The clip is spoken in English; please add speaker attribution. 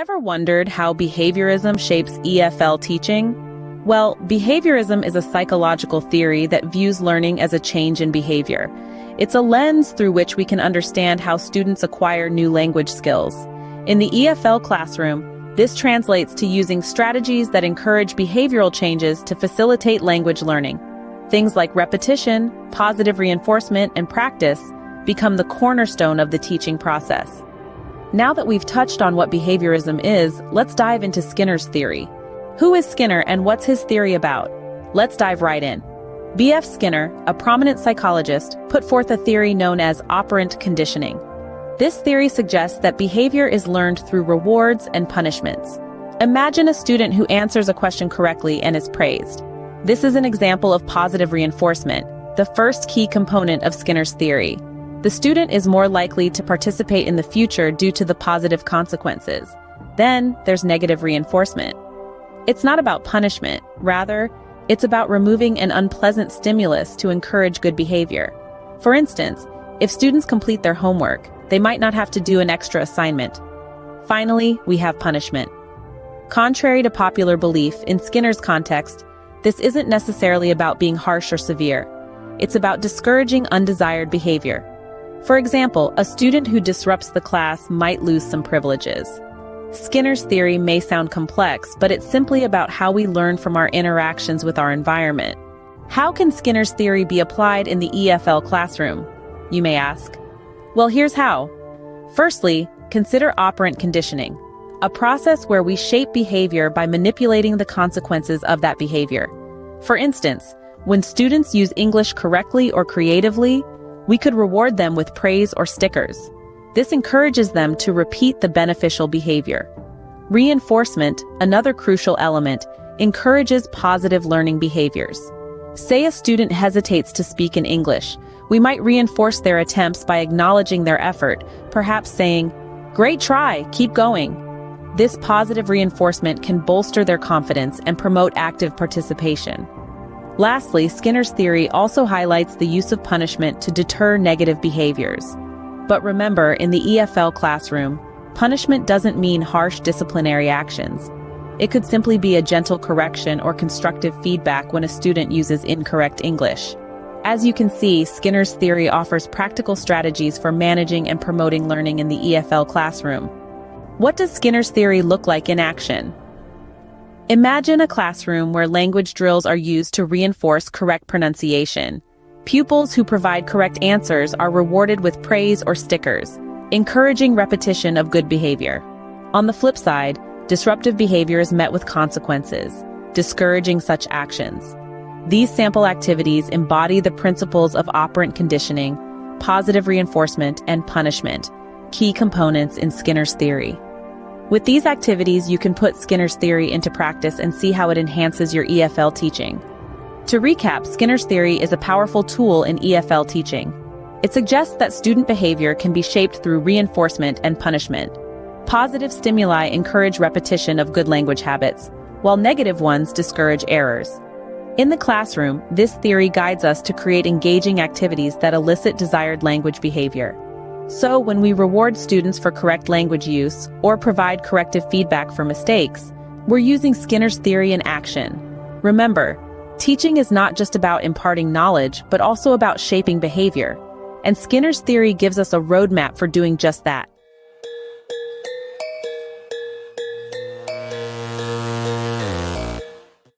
Speaker 1: Ever wondered how behaviorism shapes EFL teaching? Well, behaviorism is a psychological theory that views learning as a change in behavior. It's a lens through which we can understand how students acquire new language skills. In the EFL classroom, this translates to using strategies that encourage behavioral changes to facilitate language learning. Things like repetition, positive reinforcement, and practice become the cornerstone of the teaching process. Now that we've touched on what behaviorism is, let's dive into Skinner's theory. Who is Skinner and what's his theory about? Let's dive right in. B.F. Skinner, a prominent psychologist, put forth a theory known as operant conditioning. This theory suggests that behavior is learned through rewards and punishments. Imagine a student who answers a question correctly and is praised. This is an example of positive reinforcement, the first key component of Skinner's theory. The student is more likely to participate in the future due to the positive consequences. Then, there's negative reinforcement. It's not about punishment, rather, it's about removing an unpleasant stimulus to encourage good behavior. For instance, if students complete their homework, they might not have to do an extra assignment. Finally, we have punishment. Contrary to popular belief, in Skinner's context, this isn't necessarily about being harsh or severe. It's about discouraging undesired behavior. For example, a student who disrupts the class might lose some privileges. Skinner's theory may sound complex, but it's simply about how we learn from our interactions with our environment. How can Skinner's theory be applied in the EFL classroom, you may ask? Well, here's how. Firstly, consider operant conditioning, a process where we shape behavior by manipulating the consequences of that behavior. For instance, when students use English correctly or creatively, we could reward them with praise or stickers. This encourages them to repeat the beneficial behavior. Reinforcement, another crucial element, encourages positive learning behaviors. Say a student hesitates to speak in English. We might reinforce their attempts by acknowledging their effort, perhaps saying, "Great try, keep going." This positive reinforcement can bolster their confidence and promote active participation. Lastly, Skinner's theory also highlights the use of punishment to deter negative behaviors. But remember, in the EFL classroom, punishment doesn't mean harsh disciplinary actions. It could simply be a gentle correction or constructive feedback when a student uses incorrect English. As you can see, Skinner's theory offers practical strategies for managing and promoting learning in the EFL classroom. What does Skinner's theory look like in action? Imagine a classroom where language drills are used to reinforce correct pronunciation. Pupils who provide correct answers are rewarded with praise or stickers, encouraging repetition of good behavior. On the flip side, disruptive behavior is met with consequences, discouraging such actions. These sample activities embody the principles of operant conditioning, positive reinforcement, and punishment, key components in Skinner's theory. With these activities, you can put Skinner's theory into practice and see how it enhances your EFL teaching. To recap, Skinner's theory is a powerful tool in EFL teaching. It suggests that student behavior can be shaped through reinforcement and punishment. Positive stimuli encourage repetition of good language habits, while negative ones discourage errors. In the classroom, this theory guides us to create engaging activities that elicit desired language behavior. So, when we reward students for correct language use or provide corrective feedback for mistakes, we're using Skinner's theory in action. Remember, teaching is not just about imparting knowledge, but also about shaping behavior. And Skinner's theory gives us a roadmap for doing just that.